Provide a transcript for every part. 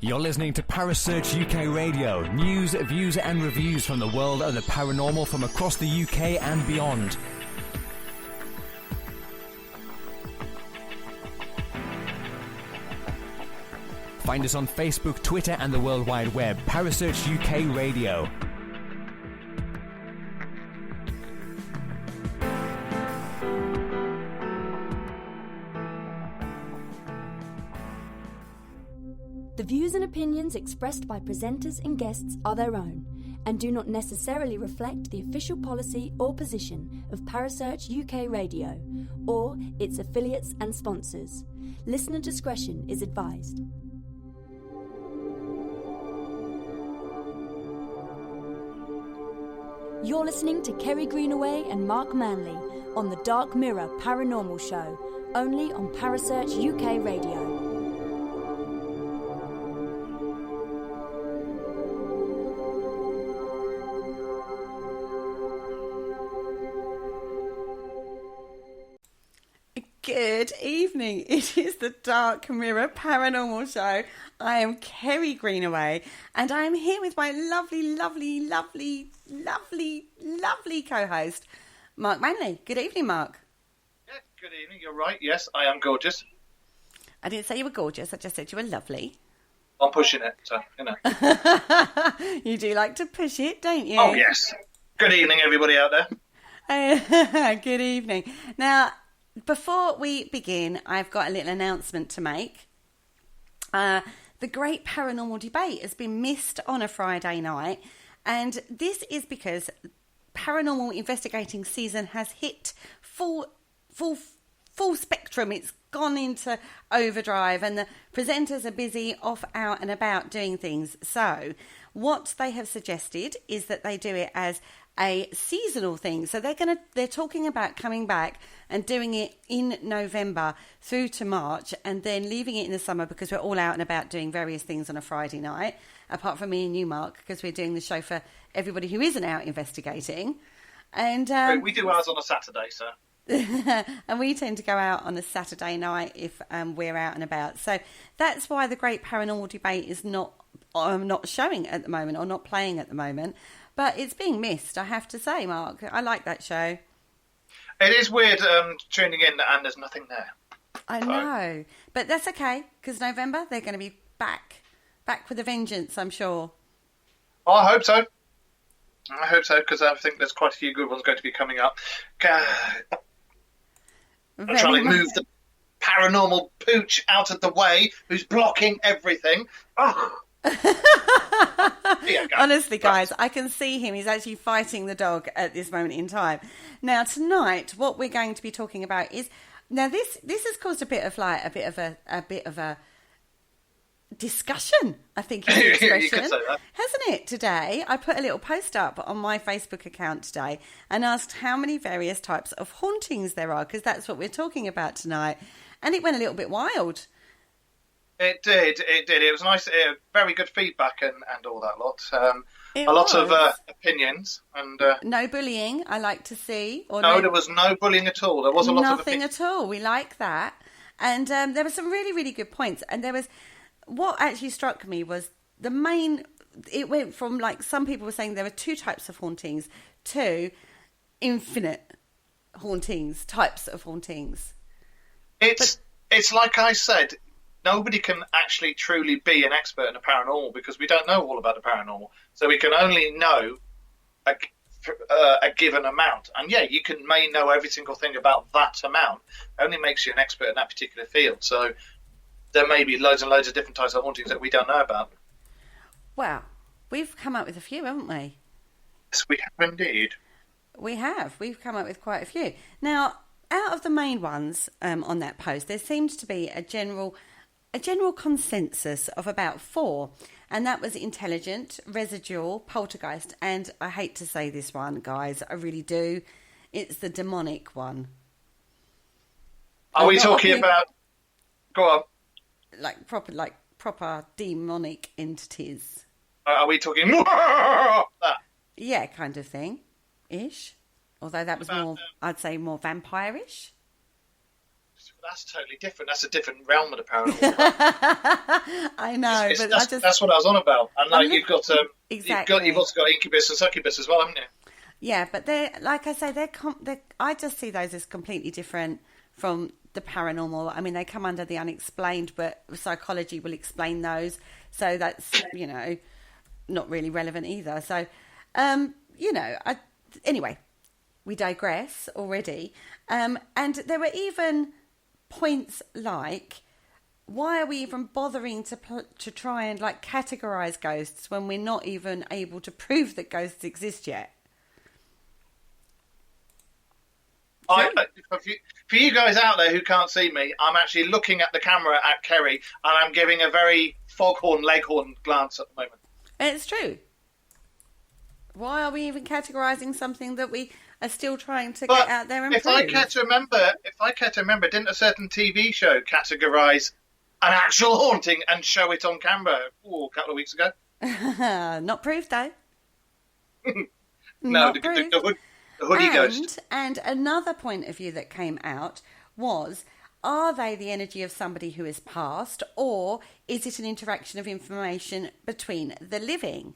You're listening to Parasearch UK Radio. News, views and reviews from the world of the paranormal from across the UK and beyond. Find us on Facebook, Twitter and the World Wide Web. Parasearch UK Radio. The views and opinions expressed by presenters and guests are their own and do not necessarily reflect the official policy or position of Parasearch UK Radio or its affiliates and sponsors. Listener discretion is advised. You're listening to Kerry Greenaway and Mark Manley on the Dark Mirror Paranormal Show, only on Parasearch UK Radio. Good evening. It is the Dark Mirror Paranormal Show. I am Kerry Greenaway and I am here with my lovely co-host, Mark Manley. Good evening, Mark. Yeah, good evening. You're right. Yes, I am gorgeous. I didn't say you were gorgeous. I just said you were lovely. I'm pushing it, so, you know. You do like to push it, don't you? Oh, yes. Good evening, everybody out there. Good evening. Now, before we begin, I've got a little announcement to make. The Great Paranormal Debate has been missed on a Friday night, and this is because paranormal investigating season has hit full spectrum. It's gone into overdrive, and the presenters are busy off, out and about doing things. So what they have suggested is that they do it as a seasonal thing. So they're talking about coming back and doing it in November through to March and then leaving it in the summer because we're all out and about doing various things on a Friday night, apart from me and you, Mark, because we're doing the show for everybody who isn't out investigating. And we do ours on a Saturday, so. And we tend to go out on a Saturday night if we're out and about. So that's why the Great Paranormal Debate is not showing at the moment or not playing at the moment. But it's being missed, I have to say, Mark. I like that show. It is weird tuning in and there's nothing there. I know. But that's okay, because November, they're going to be back with a vengeance, I'm sure. Oh, I hope so. Because I think there's quite a few good ones going to be coming up. I'm trying to move the paranormal pooch out of the way, who's blocking everything. Oh. Honestly, guys, I can see him. He's actually fighting the dog at this moment in time. Now, tonight, what we're going to be talking about is this has caused a bit of a discussion, I think is the expression. You could say that. Hasn't it? Today, I put a little post up on my Facebook account today and asked how many various types of hauntings there are, because that's what we're talking about tonight. And it went a little bit wild. It did. It was nice, very good feedback and all that lot. A lot of opinions and no bullying. I like to see. There was no bullying at all. There was a lot of nothing at all. We like that, and there were some really, really good points. And there was what actually struck me was the main. It went from like some people were saying there were two types of hauntings to infinite types of hauntings. It's like I said. Nobody can actually truly be an expert in the paranormal because we don't know all about the paranormal. So we can only know a given amount. And yeah, you may know every single thing about that amount. It only makes you an expert in that particular field. So there may be loads and loads of different types of hauntings that we don't know about. Well, we've come up with a few, haven't we? Yes, we have indeed. We have. We've come up with quite a few. Now, out of the main ones on that post, there seems to be a general consensus of about 4, and that was intelligent, residual, poltergeist, and I hate to say this one, guys, I really do. It's the demonic one. Are we talking about? Go on. Like proper demonic entities. Are we talking that? Yeah, kind of thing. ish. Although that was more, I'd say, more vampire-ish. That's totally different. That's a different realm of the paranormal. I know, but that's what I was on about. And like you've got exactly. you've also got incubus and succubus as well, haven't you? Yeah, but they're, like I say, I just see those as completely different from the paranormal. I mean, they come under the unexplained, but psychology will explain those. So that's, not really relevant either. So, anyway, we digress already. And there were even points like, why are we even bothering to try and like categorize ghosts when we're not even able to prove that ghosts exist yet? For you guys out there who can't see me, I'm actually looking at the camera at Kerry, and I'm giving a very foghorn leghorn glance at the moment. It's true. Why are we even categorising something that we are still trying to get out there and prove? If I care to remember, didn't a certain TV show categorise an actual haunting and show it on camera a couple of weeks ago? Not proved, though. No, the hoodie ghost. And another point of view that came out was, are they the energy of somebody who is passed, or is it an interaction of information between the living?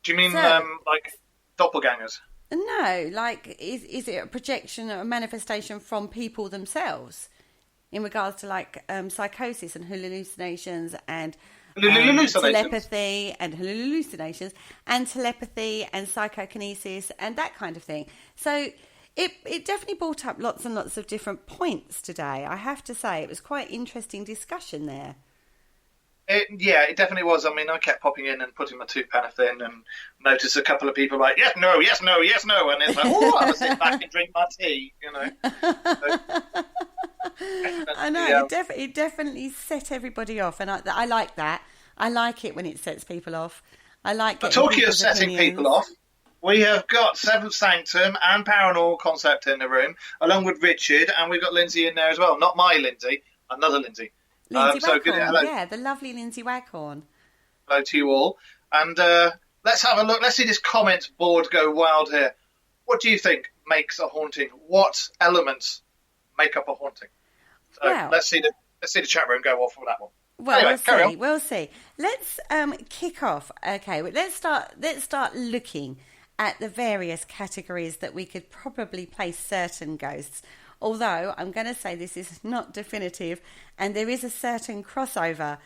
Do you mean like doppelgangers? No, like is it a projection or a manifestation from people themselves in regards to like psychosis and hallucinations and telepathy and hallucinations and telepathy and psychokinesis and that kind of thing. So it definitely brought up lots and lots of different points today. I have to say, it was quite interesting discussion there. It definitely was. I mean, I kept popping in and putting my 2-penneth in and noticed a couple of people like, yes, no, yes, no, yes, no. And it's like, oh, I'll sit back and drink my tea, I know, it definitely set everybody off. And I like that. I like it when it sets people off. I like it. Talking of setting people off, we have got Seventh Sanctum and Paranormal Concept in the room, along with Richard, and we've got Lindsay in there as well. Not my Lindsay, another Lindsay. Lindsay Waghorn, yeah, the lovely Lindsay Waghorn. Hello to you all. And let's have a look. Let's see this comments board go wild here. What do you think makes a haunting? What elements make up a haunting? So let's see the chat room go off for that one. Well, anyway, we'll see. Let's kick off. Okay, let's start looking at the various categories that we could probably place certain ghosts. Although I'm going to say this is not definitive, and there is a certain crossover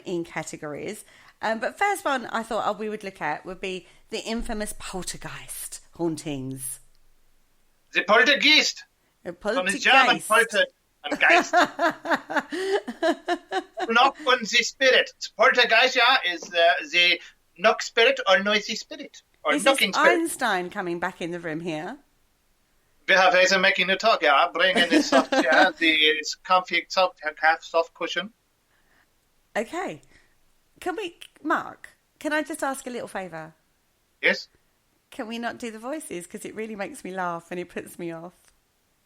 in categories. But first one I thought we would look at would be the infamous poltergeist hauntings. The poltergeist. From the German polter and geist. Knock on the spirit. Poltergeist is the knock spirit or noisy spirit. Or is knocking this spirit. Einstein coming back in the room here? We have Hazel making a talk, yeah. Bring in this soft chair, the comfy soft cushion. Okay. Mark, can I just ask a little favour? Yes? Can we not do the voices? Because it really makes me laugh and it puts me off.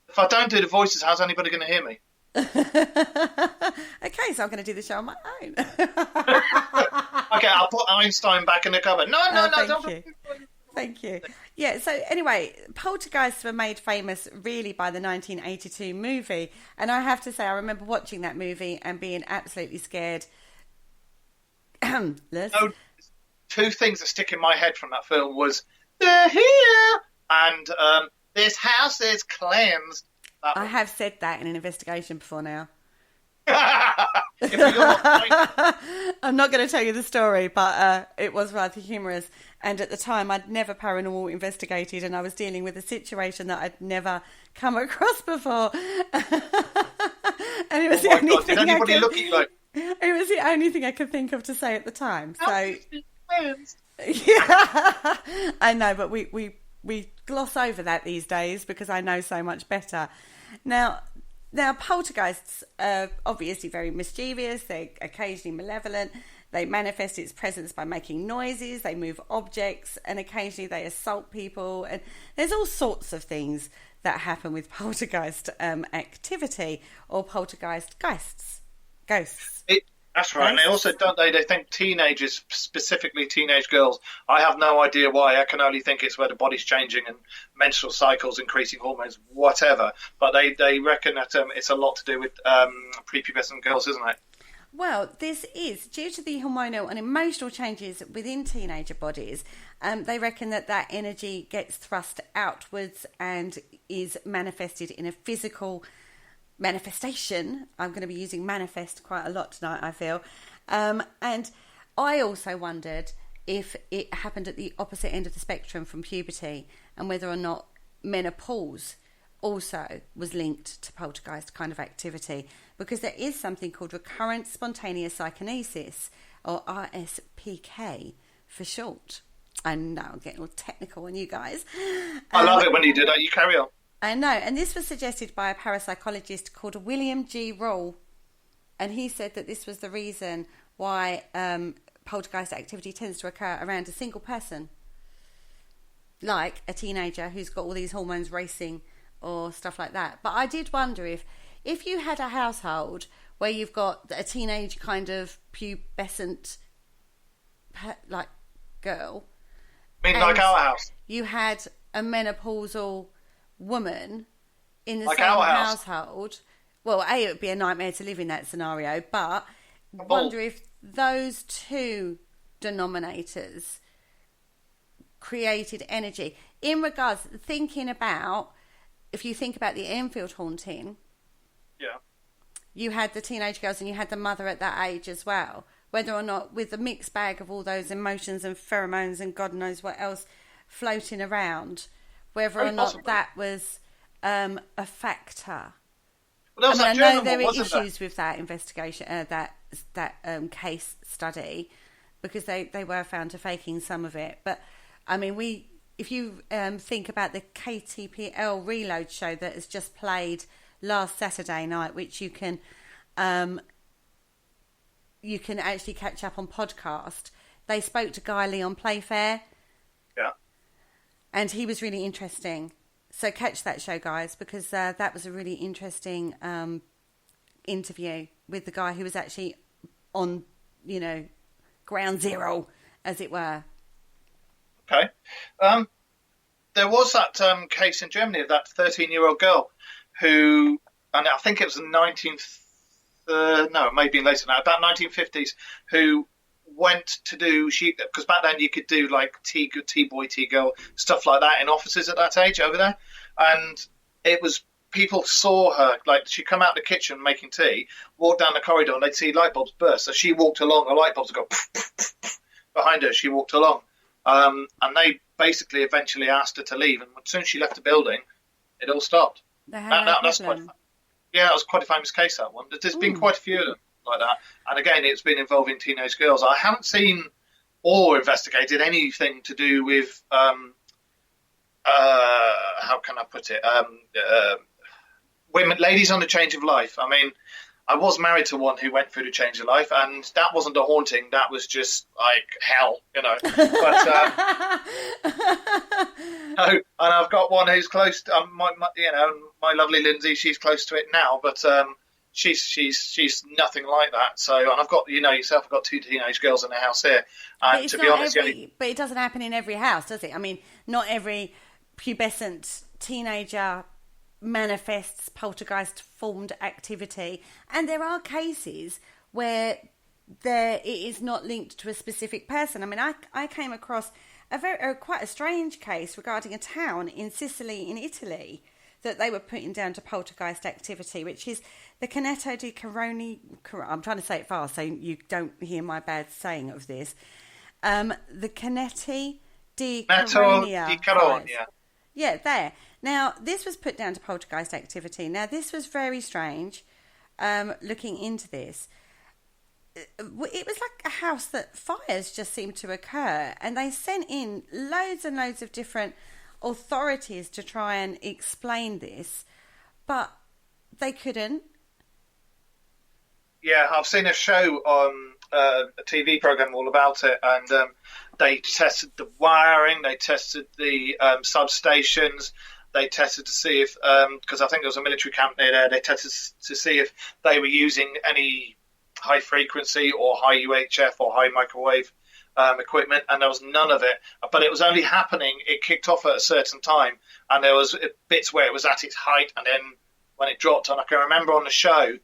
If I don't do the voices, how's anybody going to hear me? Okay, so I'm going to do the show on my own. Okay, I'll put Einstein back in the cupboard. No, don't. Thank you. Yeah, so anyway, poltergeists were made famous really by the 1982 movie. And I have to say, I remember watching that movie and being absolutely scared. Two things that stick in my head from that film was, they're here, and this house is cleansed. I have said that in an investigation before now. I'm not going to tell you the story, but it was rather humorous. And at the time, I'd never paranormal investigated, and I was dealing with a situation that I'd never come across before. And it was the only thing. Did anybody look at you like? It was the only thing I could think of to say at the time. So, yeah, I know, but we gloss over that these days because I know so much better. Now, poltergeists are obviously very mischievous. They're occasionally malevolent. They manifest its presence by making noises. They move objects, and occasionally they assault people. And there's all sorts of things that happen with poltergeist activity or poltergeist ghosts. That's right. And they also, don't they think teenagers, specifically teenage girls, I have no idea why. I can only think it's where the body's changing and menstrual cycles, increasing hormones, whatever. But they reckon that it's a lot to do with prepubescent girls, isn't it? Well, this is due to the hormonal and emotional changes within teenager bodies. They reckon that energy gets thrust outwards and is manifested in a physical manifestation. I'm going to be using manifest quite a lot tonight, I feel. And I also wondered if it happened at the opposite end of the spectrum from puberty, and whether or not menopause also was linked to poltergeist kind of activity, because there is something called recurrent spontaneous psychonesis, or RSPK for short. I know I'm getting all technical on you guys. I love it when you do that. You carry on. I know, and this was suggested by a parapsychologist called William G. Rule, and he said that this was the reason why poltergeist activity tends to occur around a single person, like a teenager who's got all these hormones racing or stuff like that. But I did wonder if you had a household where you've got a teenage kind of pubescent like girl. I mean, like our house. You had a menopausal woman in the like same our household. Well, it would be a nightmare to live in that scenario, but I wonder if those two denominators created energy. In regards, thinking about, if you think about the Enfield haunting, yeah, you had the teenage girls and you had the mother at that age as well. Whether or not, with the mixed bag of all those emotions and pheromones and God knows what else floating around, whether or not that was a factor. Well, I know there were issues with that investigation, that case study, because they were found to faking some of it. But I mean, if you think about the KTPL Reload show that has just played last Saturday night, which you can actually catch up on podcast. They spoke to Guy Leon Playfair. Yeah. And he was really interesting. So catch that show, guys, because that was a really interesting interview with the guy who was actually on, ground zero, as it were. Okay. There was that case in Germany of that 13-year-old girl who, and I think it was the maybe later now, about 1950s, who went to do, because back then you could do like T-boy, T-girl, stuff like that in offices at that age over there. And it was, people saw her, like she'd come out the kitchen making tea, walk down the corridor and they'd see light bulbs burst. So she walked along, the light bulbs would go poof, poof, poof, poof, behind her. She walked along. And they basically eventually asked her to leave. And as soon as she left the building, it all stopped. That's that was quite a famous case, that one. There's been quite a few of them like that. And again, it's been involving teenage girls. I haven't seen or investigated anything to do with, how can I put it, women, ladies on the change of life. I mean, I was married to one who went through the change of life, and that wasn't a haunting. That was just like hell, But and I've got one who's close to my lovely Lindsay. She's close to it now, but she's nothing like that. So, and I've got yourself. I've got two teenage girls in the house here, and to be honest, but it doesn't happen in every house, does it? I mean, not every pubescent teenager manifests poltergeist formed activity, and there are cases where it is not linked to a specific person. I mean, I came across quite a strange case regarding a town in Sicily in Italy that they were putting down to poltergeist activity, which is the Caneto di Caroni. I'm trying to say it fast so you don't hear my bad saying of this. The Canetti di Caronia. Yeah, there. Now, this was put down to poltergeist activity. Now, this was very strange, looking into this. It was like a house that fires just seemed to occur, and they sent in loads and loads of different authorities to try and explain this, but they couldn't. Yeah, I've seen a show on a TV program all about it, and they tested the wiring, they tested the substations, they tested to see if, because I think there was a military camp near there, they tested to see if they were using any high frequency or high UHF or high microwave equipment, and there was none of it. But it was only happening, it kicked off at a certain time, and there was bits where it was at its height, and then when it dropped. And I can remember on the show,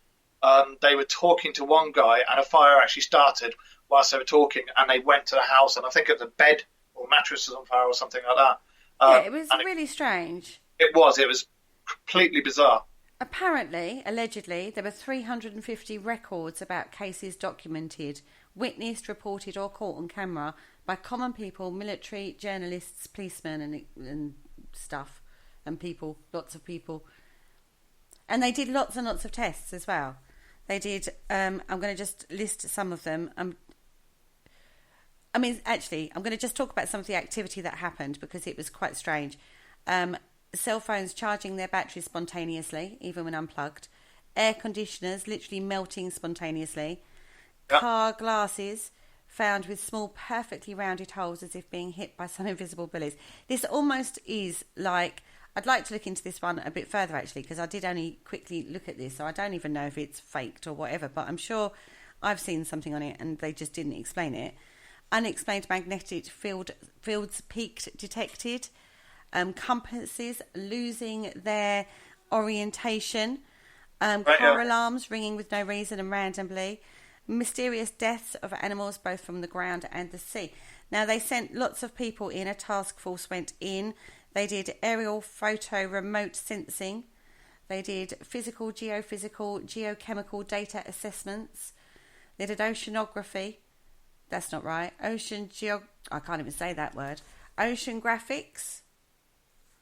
they were talking to one guy, and a fire actually started whilst they were talking, and they went to the house, and I think it was a bed or mattress was on fire or something like that. Yeah, it was really strange. It was completely bizarre. Apparently, allegedly, there were 350 records about cases documented, witnessed, reported or caught on camera by common people, military, journalists, policemen and stuff, and people, lots of people. And they did lots and lots of tests as well. They did, I'm going to just list some of them. I'm going to just talk about some of the activity that happened because it was quite strange. Cell phones charging their batteries spontaneously, even when unplugged. Air conditioners literally melting spontaneously. Yep. Car glasses found with small, perfectly rounded holes as if being hit by some invisible bullies. This almost is like... I'd like to look into this one a bit further, actually, because I did only quickly look at this, so I don't even know if it's faked or whatever, but I'm sure I've seen something on it and they just didn't explain it. Unexplained magnetic fields peaked detected. Compasses losing their orientation, car alarms ringing with no reason and randomly, mysterious deaths of animals both from the ground and the sea. Now, they sent lots of people in, a task force went in, they did aerial photo remote sensing, they did physical, geophysical, geochemical data assessments, they did oceanography, that's not right, I can't even say that word, oceanographics,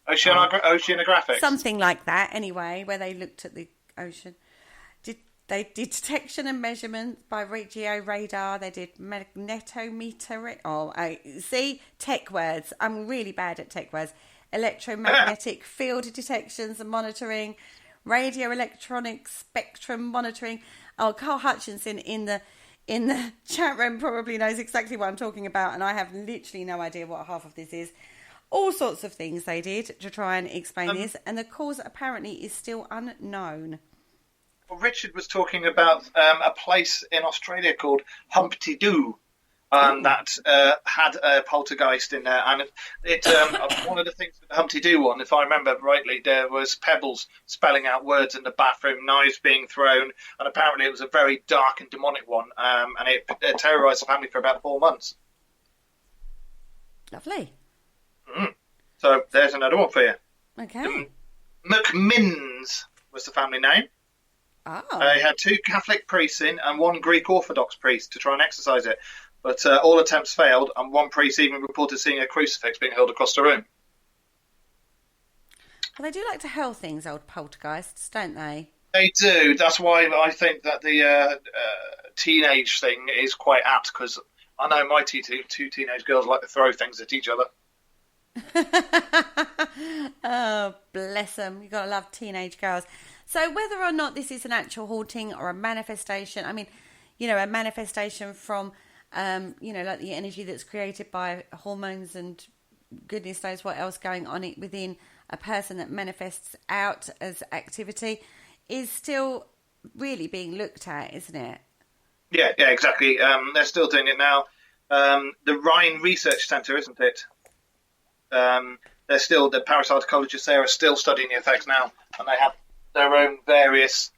Oceanographics. Something like that, anyway, where they looked at the ocean. They did detection and measurement by geo radar. They did magnetometer. See, tech words. I'm really bad at tech words. Electromagnetic field detections and monitoring, radio electronic spectrum monitoring. Oh, Carl Hutchinson in the chat room probably knows exactly what I'm talking about, and I have literally no idea what half of this is. All sorts of things they did to try and explain this, and the cause apparently is still unknown. Well, Richard was talking about a place in Australia called Humpty Doo that had a poltergeist in there. And it one of the things with the Humpty Doo one, if I remember rightly, there was pebbles spelling out words in the bathroom, knives being thrown, and apparently it was a very dark and demonic one, and it terrorised the family for about 4 months. Lovely. So there's another one for you. Okay. McMinns was the family name. Oh. They had 2 Catholic priests in and 1 Greek Orthodox priest to try and exorcise it. But all attempts failed, and 1 priest even reported seeing a crucifix being held across the room. Well, they do like to hurl things, old poltergeists, don't they? They do. That's why I think that the teenage thing is quite apt, because I know my 2 teenage girls like to throw things at each other. Oh, bless them. You've got to love teenage girls. So whether or not this is an actual haunting or a manifestation, I mean, a manifestation from, like the energy that's created by hormones and goodness knows what else going on within a person that manifests out as activity is still really being looked at, isn't it? Yeah, exactly. They're still doing it now. The Rhine Research Centre, isn't it? They're still, the parapsychologists there are still studying the effects now, and they have their own various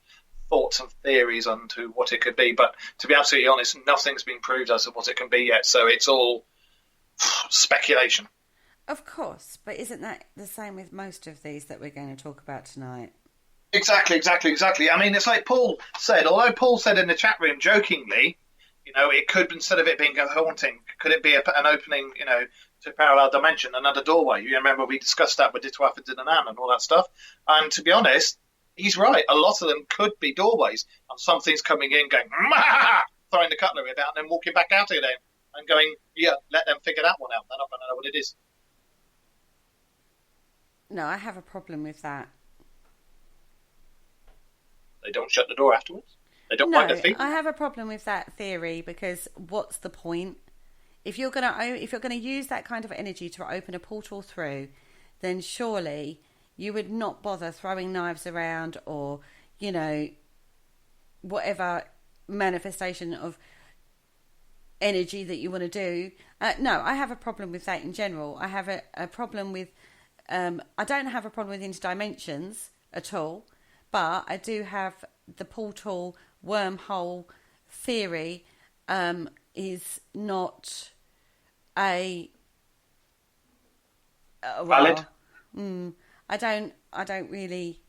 thoughts and theories onto what it could be. But to be absolutely honest, nothing's been proved as to what it can be yet, so it's all speculation. Of course, but isn't that the same with most of these that we're going to talk about tonight? Exactly. I mean, it's like Paul said, although Paul said in the chat room jokingly, it could, instead of it being a haunting, could it be an opening, to a parallel dimension, another doorway? You remember we discussed that with Ditwaford and Annan and all that stuff. And to be honest, he's right. A lot of them could be doorways, and something's coming in going, throwing the cutlery about, and then walking back out again and going, yeah, let them figure that one out. They're not going to know what it is. No, I have a problem with that. They don't shut the door afterwards. They don't wipe their feet. I have a problem with that theory because what's the point? If you're gonna use that kind of energy to open a portal through, then surely you would not bother throwing knives around or whatever manifestation of energy that you want to do. No, I have a problem with that in general. I have a problem with... I don't have a problem with interdimensions at all, but I do have the portal wormhole theory is not a... valid? I don't really...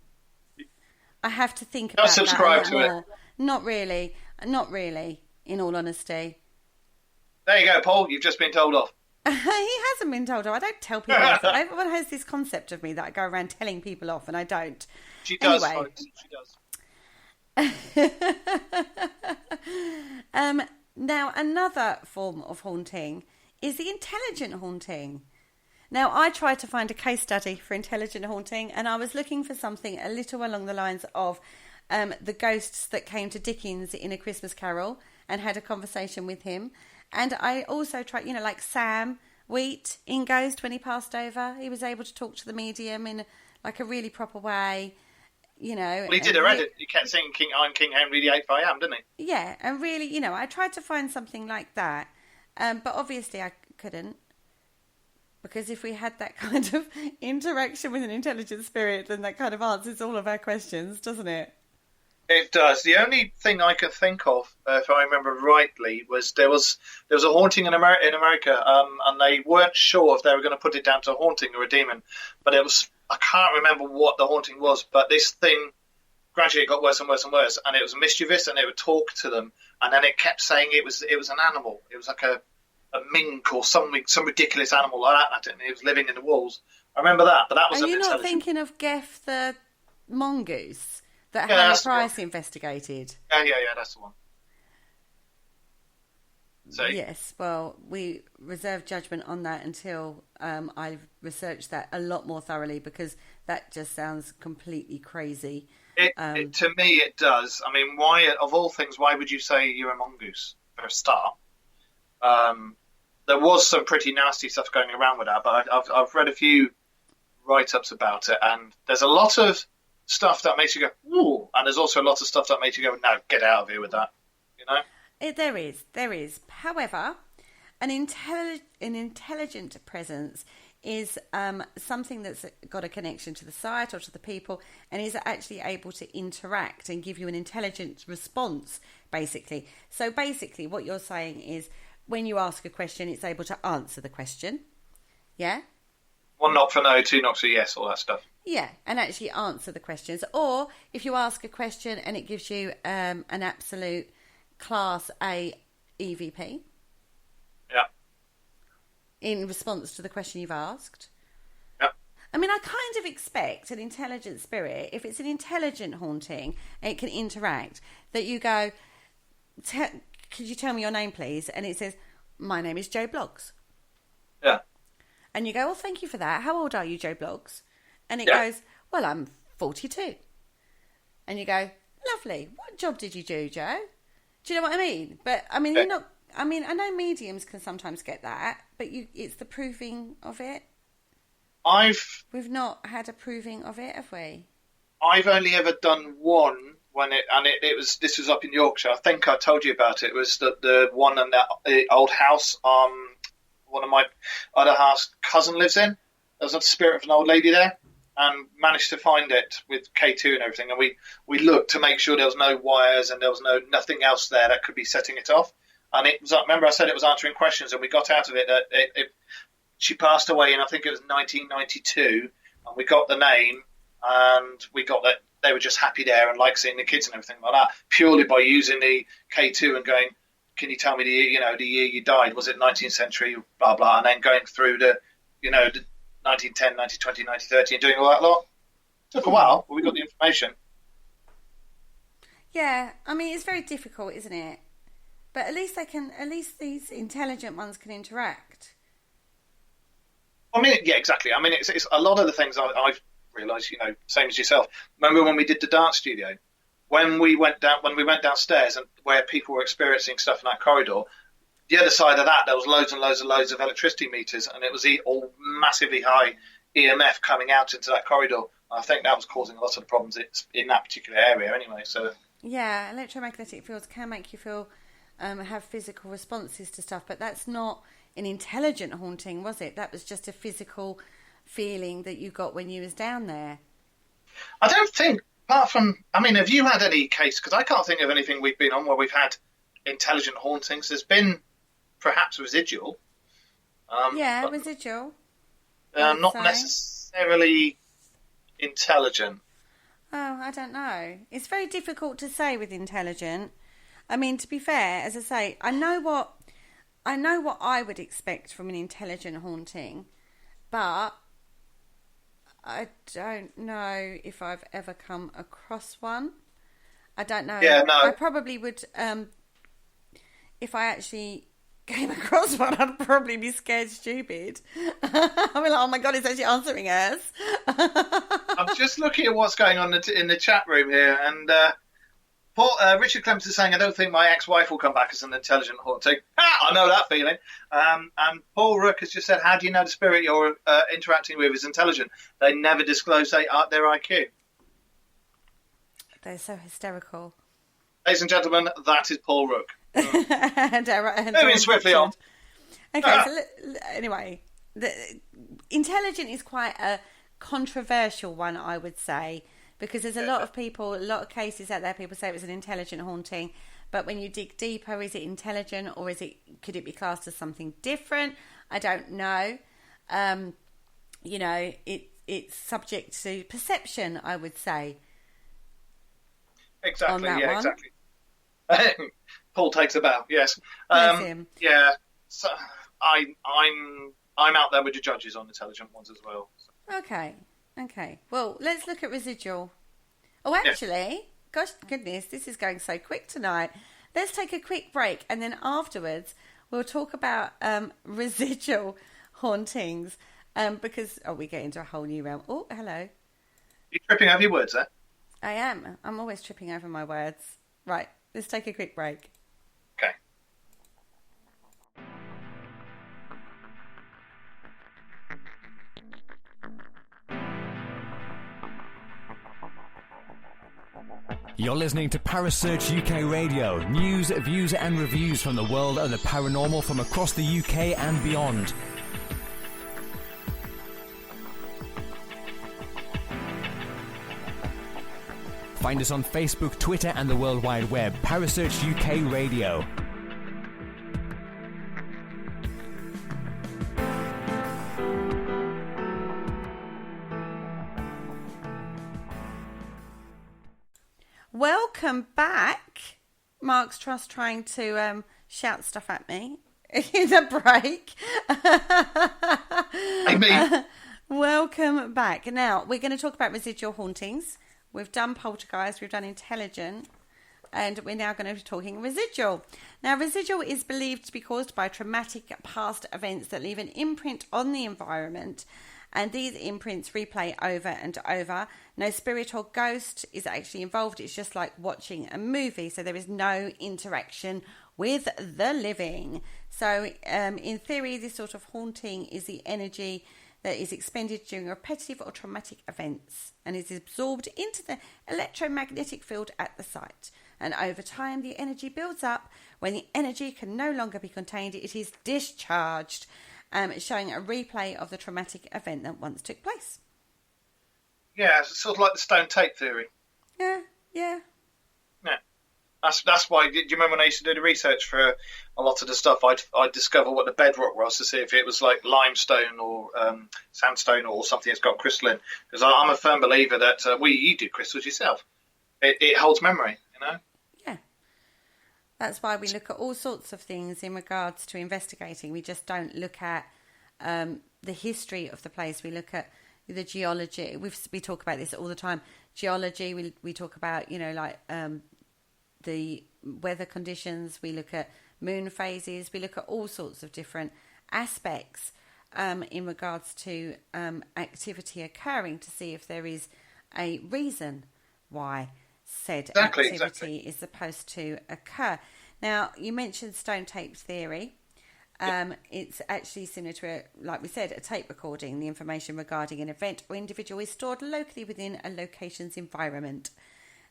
I have to think about subscribe that to more. it. Not really, in all honesty. There you go, Paul. You've just been told off. He hasn't been told off. I don't tell people off. Everyone has this concept of me that I go around telling people off, and I don't. She does, anyway. folks. She does. Now, another form of haunting is the intelligent haunting. Now, I tried to find a case study for intelligent haunting, and I was looking for something a little along the lines of the ghosts that came to Dickens in A Christmas Carol and had a conversation with him. And I also tried, like Sam Wheat in Ghost, when he passed over, he was able to talk to the medium in like a really proper way, Well, he did already. He kept singing I'm King Henry VIII I am, didn't he? Yeah, and really, I tried to find something like that, but obviously I couldn't. Because if we had that kind of interaction with an intelligent spirit, then that kind of answers all of our questions, doesn't it? It does. The only thing I can think of, if I remember rightly, was there was a haunting in America, and they weren't sure if they were going to put it down to a haunting or a demon. But I can't remember what the haunting was, but this thing gradually got worse and worse and worse, and it was mischievous, and it would talk to them, and then it kept saying it was an animal. It was like a mink or some ridiculous animal like that, and it was living in the walls. I remember that, but that was... Are you not thinking of Geff the mongoose that Yeah, Harry Price investigated? Yeah, that's the one. So, yes, well, we reserve judgment on that until I've researched that a lot more thoroughly, because that just sounds completely crazy. To me, it does. I mean, why, of all things, why would you say you're a mongoose, for a start? There was some pretty nasty stuff going around with that, but I've read a few write-ups about it, and there's a lot of stuff that makes you go, ooh, and there's also a lot of stuff that makes you go, no, get out of here with that, There is. However, an intelligent presence is something that's got a connection to the site or to the people, and is actually able to interact and give you an intelligent response, basically. So basically what you're saying is, when you ask a question, it's able to answer the question. Yeah? 1 knock for no, 2 knocks for yes, all that stuff. Yeah, and actually answer the questions. Or if you ask a question and it gives you an absolute Class A EVP. Yeah. In response to the question you've asked. Yeah. I mean, I kind of expect an intelligent spirit, if it's an intelligent haunting, and it can interact, that you go, could you tell me your name, please? And it says, my name is Joe Bloggs. Yeah. And you go, well, thank you for that. How old are you, Joe Bloggs? And it Yeah. goes, well, I'm 42. And you go, lovely. What job did you do, Joe? Do you know what I mean? But, I mean, you're not... I mean, I know mediums can sometimes get that, but it's the proving of it. We've not had a proving of it, have we? I've only ever done one this was up in Yorkshire. I think I told you about it. It was the one in that old house one of my other half's cousin lives in. There was a spirit of an old lady there, and managed to find it with K2 and everything. And we looked to make sure there was no wires and there was nothing else there that could be setting it off. And it was, remember I said it was answering questions, and we got out of it that she passed away in, I think it was 1992, and we got the name, and we got that they were just happy there and liked seeing the kids and everything like that, purely by using the K2 and going, can you tell me the year you died? Was it 19th century, blah, blah, and then going through the 1910, 1920, 1930 and doing all that lot. Took a while, but we got the information. Yeah, I mean, it's very difficult, isn't it? But at least these intelligent ones can interact. I mean, yeah, exactly. I mean, it's a lot of the things I've realised, same as yourself. Remember when we did the dance studio? When we went downstairs and where people were experiencing stuff in that corridor, the other side of that, there was loads and loads of electricity meters, and it was all massively high EMF coming out into that corridor. I think that was causing a lot of the problems in that particular area anyway. So Yeah, electromagnetic fields can make you feel have physical responses to stuff, but that's not an intelligent haunting, was it? That was just a physical feeling that you got when you was down there. I don't think, apart from, I mean, have you had any case? Because I can't think of anything we've been on where we've had intelligent hauntings. There's been perhaps residual. Residual. Not necessarily intelligent. Oh, I don't know. It's very difficult to say with intelligent. I mean, to be fair, as I say, I know what I would expect from an intelligent haunting, but I don't know if I've ever come across one. I don't know. Yeah, no. I probably would, if I actually came across one, I'd probably be scared stupid. I'd be like, oh my God, it's actually answering us. I'm just looking at what's going on in the chat room here, and Richard Clements is saying, I don't think my ex-wife will come back as an intelligent haunting. I know that feeling. And Paul Rook has just said, how do you know the spirit you're interacting with is intelligent? They never disclose their IQ. They're so hysterical. Ladies and gentlemen, that is Paul Rook. Moving swiftly on. Okay, so anyway, intelligent is quite a controversial one, I would say, because there's a lot of cases out there, people say it was an intelligent haunting, but when you dig deeper, is it intelligent or could it be classed as something different? I don't know. It's subject to perception, I would say. Exactly, exactly. Paul takes a bow. Yes. Him. Yeah. So I'm out there with the judges on intelligent ones as well. So. Okay. Well, let's look at residual. Oh, actually, gosh, goodness, this is going so quick tonight. Let's take a quick break, and then afterwards we'll talk about residual hauntings. Because we get into a whole new realm. Oh, hello. You're tripping over your words there. I am. I'm always tripping over my words. Right. Let's take a quick break. Okay. You're listening to Parasearch UK Radio. News, views and reviews from the world of the paranormal from across the UK and beyond. Find us on Facebook, Twitter and the World Wide Web. Parasearch UK Radio. Welcome back. Mark's Trust trying to shout stuff at me in the break. I mean... Welcome back. Now, we're going to talk about residual hauntings. We've done poltergeist, we've done intelligent, and we're now going to be talking residual. Now, residual is believed to be caused by traumatic past events that leave an imprint on the environment, and these imprints replay over and over. No spirit or ghost is actually involved. It's just like watching a movie, so there is no interaction with the living. So, in theory, this sort of haunting is the energy that is expended during repetitive or traumatic events and is absorbed into the electromagnetic field at the site. And over time, the energy builds up. When the energy can no longer be contained, it is discharged, showing a replay of the traumatic event that once took place. Yeah, it's sort of like the stone tape theory. Yeah. Yeah. That's why. Do you remember when I used to do the research for a lot of the stuff? I'd discover what the bedrock was to see if it was like limestone or sandstone or something that's got crystal in. Because I'm a firm believer that you do crystals yourself. It holds memory, you know. Yeah. That's why we look at all sorts of things in regards to investigating. We just don't look at the history of the place. We look at the geology. We talk about this all the time. Geology. We talk about the weather conditions, we look at moon phases, we look at all sorts of different aspects in regards to activity occurring to see if there is a reason why said activity is supposed to occur. Now, you mentioned stone tape theory. It's actually similar to, like we said, a tape recording. The information regarding an event or individual is stored locally within a location's environment.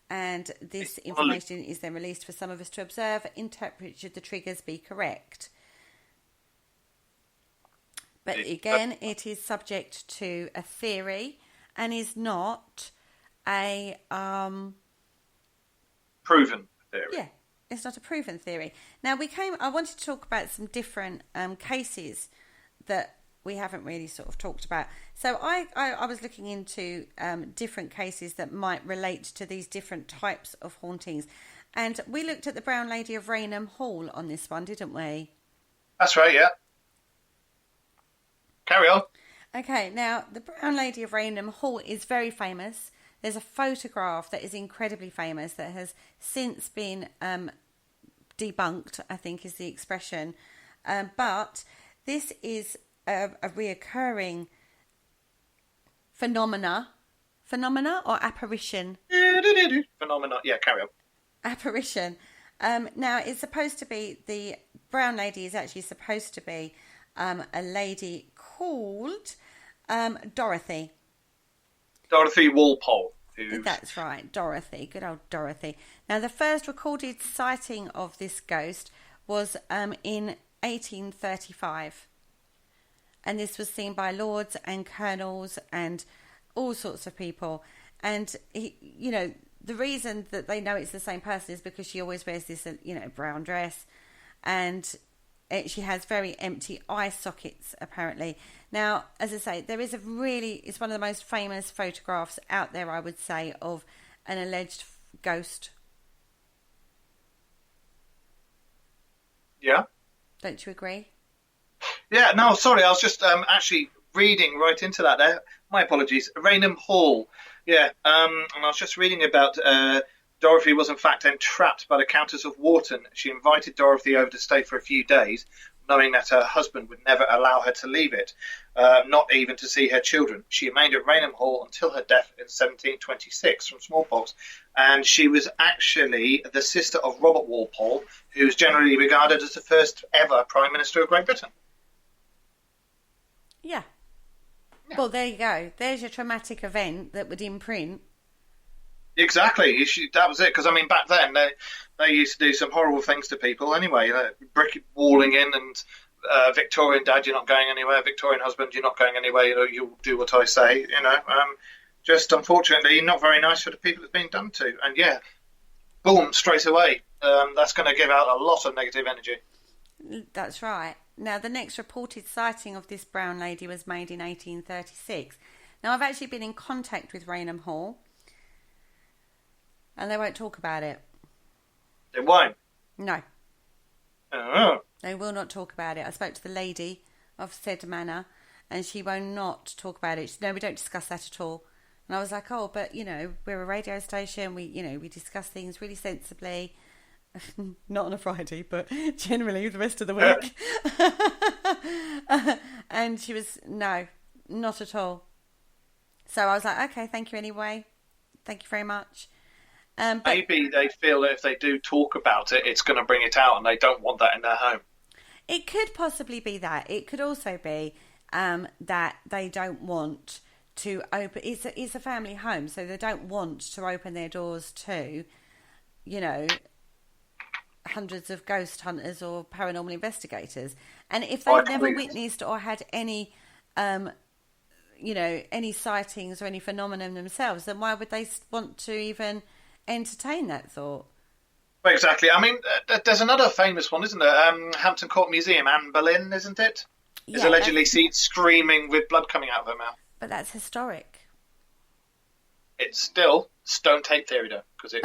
And this information is then released for some of us to observe, interpret should the triggers be correct. But again, it is subject to a theory and is not a... proven theory. Yeah, it's not a proven theory. Now, I wanted to talk about some different cases that we haven't really sort of talked about. So I was looking into different cases that might relate to these different types of hauntings. And we looked at the Brown Lady of Raynham Hall on this one, didn't we? That's right, yeah. Carry on. Okay, now, the Brown Lady of Raynham Hall is very famous. There's a photograph that is incredibly famous that has since been debunked, I think is the expression. But this is a reoccurring phenomena or apparition? Phenomena, yeah, carry on. Apparition. Now, it's supposed to be, the Brown Lady is actually supposed to be a lady called Dorothy. Dorothy Walpole. That's right, Dorothy. Good old Dorothy. Now, the first recorded sighting of this ghost was in 1835. And this was seen by lords and colonels and all sorts of people. And, the reason that they know it's the same person is because she always wears this, brown dress. And she has very empty eye sockets, apparently. Now, as I say, it's one of the most famous photographs out there, I would say, of an alleged ghost. Yeah. Don't you agree? Yeah, no, sorry, I was just actually reading right into that there. My apologies. Raynham Hall. Yeah, and I was just reading about Dorothy was in fact entrapped by the Countess of Wharton. She invited Dorothy over to stay for a few days, knowing that her husband would never allow her to leave it, not even to see her children. She remained at Raynham Hall until her death in 1726 from smallpox, and she was actually the sister of Robert Walpole, who's generally regarded as the first ever Prime Minister of Great Britain. Yeah. Well, there you go. There's your traumatic event that would imprint. Exactly. That was it. Because, back then, they used to do some horrible things to people anyway. Brick walling in and Victorian dad, you're not going anywhere. Victorian husband, you're not going anywhere. You'll do what I say. Just unfortunately not very nice for the people it's being done to. And, yeah, boom, straight away. That's going to give out a lot of negative energy. That's right. Now, the next reported sighting of this brown lady was made in 1836. Now, I've actually been in contact with Raynham Hall, and they won't talk about it. They won't? No. Oh. They will not talk about it. I spoke to the lady of said manor, and she will not talk about it. She said, no, we don't discuss that at all. And I was like, oh, but, we're a radio station. We discuss things really sensibly. Not on a Friday, but generally the rest of the week. And she was, no, not at all. So I was like, okay, thank you anyway. Thank you very much. Maybe they feel that if they do talk about it, it's going to bring it out and they don't want that in their home. It could possibly be that. It could also be that they don't want to open... It's a family home, so they don't want to open their doors to, hundreds of ghost hunters or paranormal investigators. And if they've never witnessed or had any, any sightings or any phenomenon themselves, then why would they want to even entertain that thought? Well, exactly. There's another famous one, isn't there? Hampton Court Museum, Anne Boleyn, isn't it? Is allegedly seen screaming with blood coming out of her mouth. But that's historic. It's still stone tape theory, though, because it.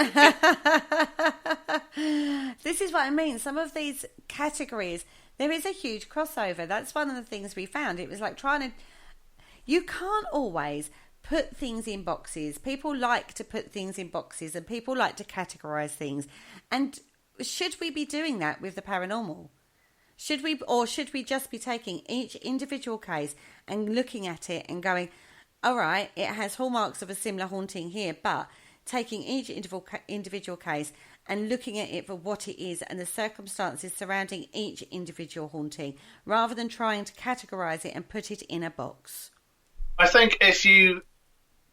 This is what I mean. Some of these categories, there is a huge crossover. That's one of the things we found. It was like you can't always put things in boxes. People like to put things in boxes, and people like to categorize things. And should we be doing that with the paranormal? Should we just be taking each individual case and looking at it and going, all right, it has hallmarks of a similar haunting here, but taking each individual case and looking at it for what it is and the circumstances surrounding each individual haunting, rather than trying to categorise it and put it in a box? I think if you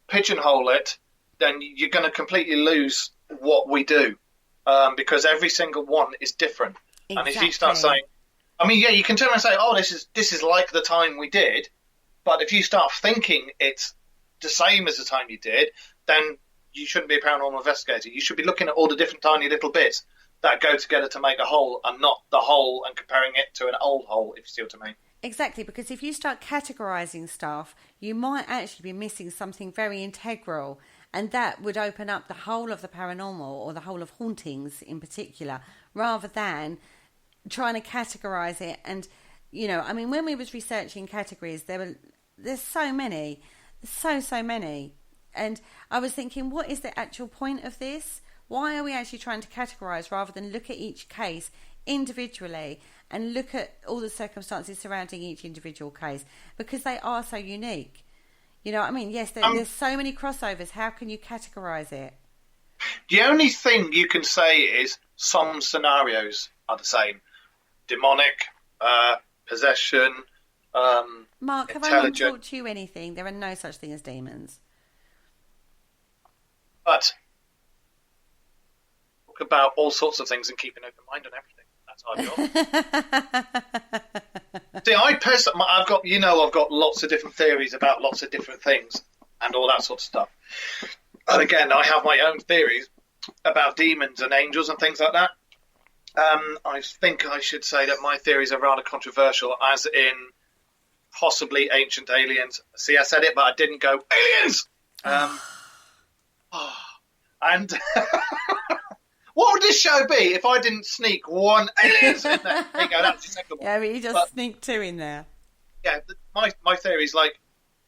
pigeonhole it, then you're going to completely lose what we do, because every single one is different. Exactly. And if you start saying, I mean, yeah, you can turn around and say, oh, this is like the time we did, but if you start thinking it's the same as the time you did, then you shouldn't be a paranormal investigator. You should be looking at all the different tiny little bits that go together to make a whole, and not the whole and comparing it to an old whole, if you see what I mean. Exactly, because if you start categorising stuff, you might actually be missing something very integral, and that would open up the whole of the paranormal, or the whole of hauntings in particular, rather than trying to categorise it. And, you know, I mean, when we was researching categories, there's so many, so many. And I was thinking, what is the actual point of this? Why are we actually trying to categorise rather than look at each case individually and look at all the circumstances surrounding each individual case? Because they are so unique. You know what I mean? Yes, there's so many crossovers. How can you categorise it? The only thing you can say is some scenarios are the same. Demonic, possession, Mark, have I not taught you anything? There are no such thing as demons. But talk about all sorts of things and keep an open mind on everything. That's our job. See, I've got lots of different theories about lots of different things and all that sort of stuff. And again, I have my own theories about demons and angels and things like that. I think I should say that my theories are rather controversial, as in possibly ancient aliens. See, I said it, but I didn't go aliens. And what would this show be if I didn't sneak one aliens in there? There you go, that's the second one. Yeah, but you just sneaked two in there. Yeah, my theory is like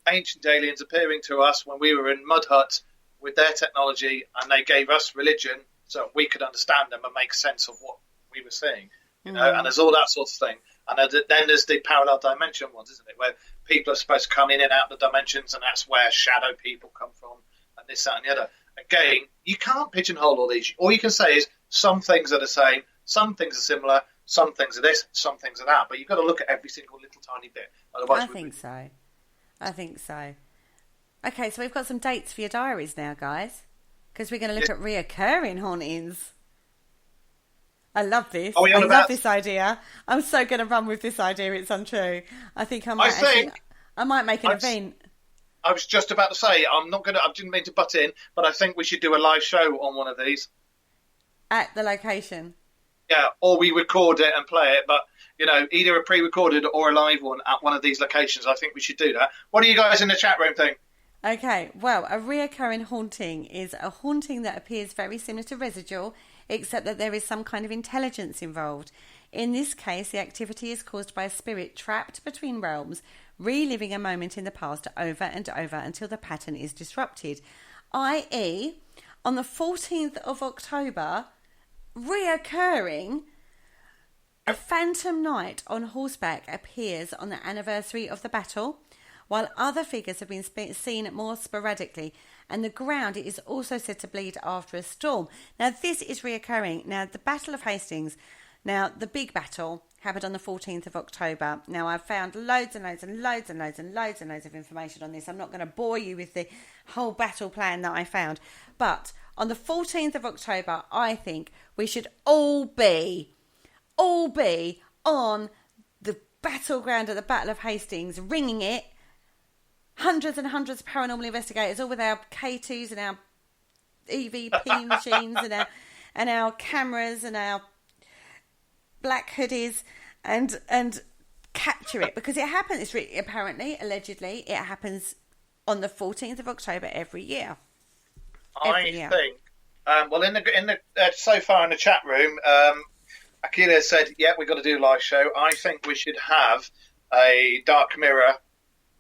ancient aliens appearing to us when we were in mud huts with their technology, and they gave us religion so we could understand them and make sense of what we were seeing. You know, and there's all that sort of thing. And then there's the parallel dimension ones, isn't it, where people are supposed to come in and out of the dimensions, and that's where shadow people come from, and this, that, and the other. Again, you can't pigeonhole all these. All you can say is some things are the same, some things are similar, some things are this, some things are that. But you've got to look at every single little tiny bit. Otherwise, I think so. Okay, so we've got some dates for your diaries now, guys, because we're going to look at reoccurring hauntings. I love this. I love this idea. I'm so going to run with this idea. It's untrue. I think I might make an event. I was just about to say, I didn't mean to butt in, but I think we should do a live show on one of these. At the location? Yeah, or we record it and play it, but, you know, either a pre-recorded or a live one at one of these locations. I think we should do that. What do you guys in the chat room think? Okay, well, a reoccurring haunting is a haunting that appears very similar to residual, except that there is some kind of intelligence involved. In this case, the activity is caused by a spirit trapped between realms, reliving a moment in the past over and over until the pattern is disrupted. I.e., on the 14th of October, reoccurring, a phantom knight on horseback appears on the anniversary of the battle, while other figures have been seen more sporadically, and the ground is also said to bleed after a storm. Now, this is reoccurring. Now, the Battle of Hastings, the big battle, happened on the 14th of October. Now, I've found loads of information on this. I'm not going to bore you with the whole battle plan that I found. But on the 14th of October, I think we should all be on the battleground at the Battle of Hastings, ringing it. Hundreds and hundreds of paranormal investigators, all with our K2s and our EVP machines and our cameras and our black hoodies, and capture it, because it happens. Allegedly, it happens on the 14th of October every year. I think. Well, in the so far in the chat room, Akila said, "Yeah, we've got to do a live show." I think we should have a Dark Mirror.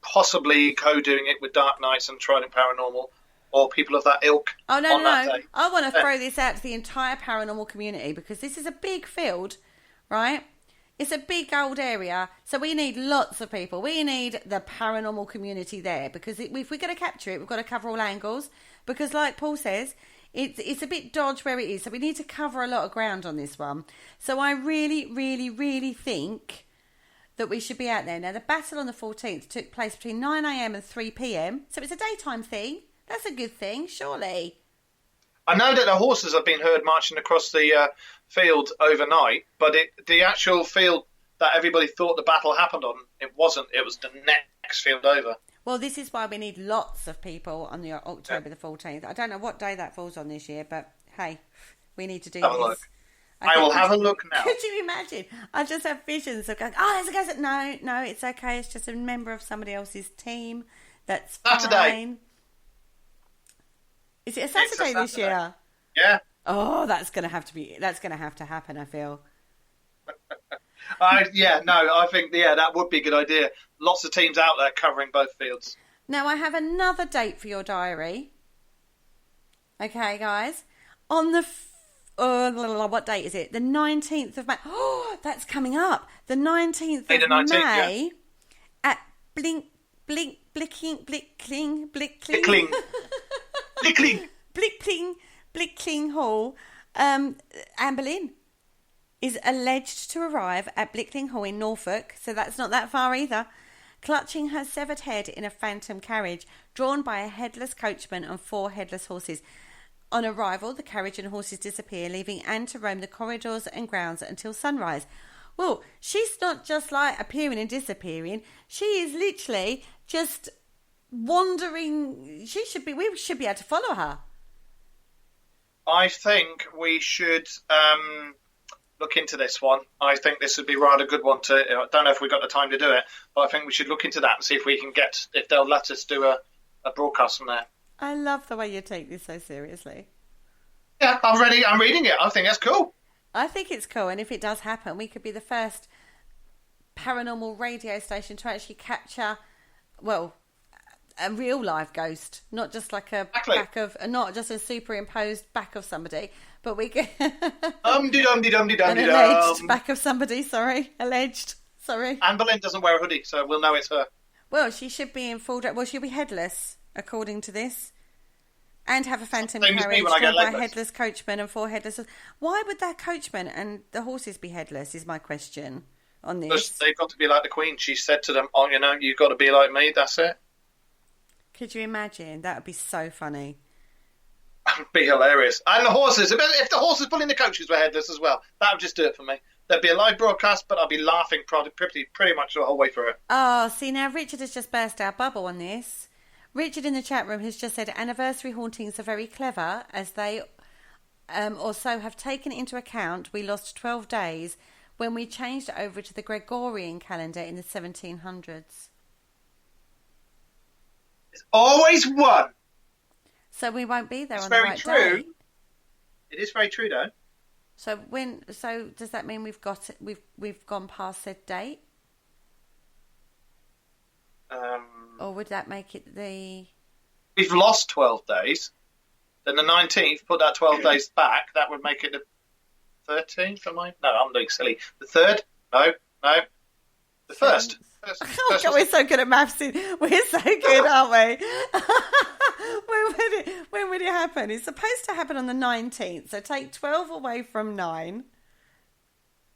Possibly co-doing it with Dark Knights and Trident Paranormal, or people of that ilk. Oh, no. I want to throw this out to the entire paranormal community, because this is a big field, right? It's a big old area, so we need lots of people. We need the paranormal community there, because if we're going to capture it, we've got to cover all angles, because like Paul says, it's a bit dodge where it is, so we need to cover a lot of ground on this one. So I really, really, really think that we should be out there. Now, the battle on the 14th took place between 9 a.m. and 3 p.m, so it's a daytime thing. That's a good thing, surely. I know that the horses have been heard marching across the field overnight, but the actual field that everybody thought the battle happened on, it wasn't. It was the next field over. Well, this is why we need lots of people on the October the 14th. I don't know what day that falls on this year, but hey, we need to do Have this. a look. I will have a look now. Could you imagine? I just have visions of going, oh, there's a guy. No, it's okay. It's just a member of somebody else's team. That's Saturday. fine. Is it a Saturday this year? Yeah. Oh, that's going to have to happen, I feel. I think that would be a good idea. Lots of teams out there covering both fields. Now, I have another date for your diary. Okay, guys. On the... what date is it? The 19th of May. Oh, that's coming up. The 19th of May at Blickling Hall. Anne Boleyn is alleged to arrive at Blickling Hall in Norfolk, so that's not that far either, clutching her severed head in a phantom carriage drawn by a headless coachman and 4 headless horses. On arrival, the carriage and horses disappear, leaving Anne to roam the corridors and grounds until sunrise. Well, she's not just like appearing and disappearing. She is literally just wandering. We should be able to follow her. I think we should look into this one. I think this would be rather good one to. I don't know if we've got the time to do it, but I think we should look into that and see if we can if they'll let us do a broadcast from there. I love the way you take this so seriously. Yeah, I'm ready. I'm reading it. I think that's cool. I think it's cool, and if it does happen, we could be the first paranormal radio station to actually capture, well, a real live ghost, not just like not just a superimposed back of somebody, but we get an alleged back of somebody. Alleged. Anne Boleyn doesn't wear a hoodie, so we'll know it's her. Well, she should be in full dress. Well, she'll be headless, according to this, and have a phantom carriage drawn by a headless coachman and 4 headless. Why would that coachman and the horses be headless? Is my question on this. Because they've got to be like the Queen. She said to them, "Oh, you've got to be like me. That's it." Could you imagine? That would be so funny. That would be hilarious. And the horses. If the horses pulling the coaches were headless as well, that would just do it for me. There'd be a live broadcast, but I'd be laughing pretty much the whole way through it. Oh, see, now Richard has just burst our bubble on this. Richard in the chat room has just said anniversary hauntings are very clever, as they also have taken into account we lost 12 days when we changed over to the Gregorian calendar in the 1700s. It's always one. So we won't be there it's on the right day. It's very true. Day. It is very true, though. So does that mean we've gone past said date? Or would that make it We've lost 12 days. Then the 19th, put that 12 days back. That would make it the 13th. No, I'm being silly. The 3rd? No. The 1st. Oh God, we're so good at maths. We're so good, aren't we? When would it happen? It's supposed to happen on the 19th. So take 12 away from 9.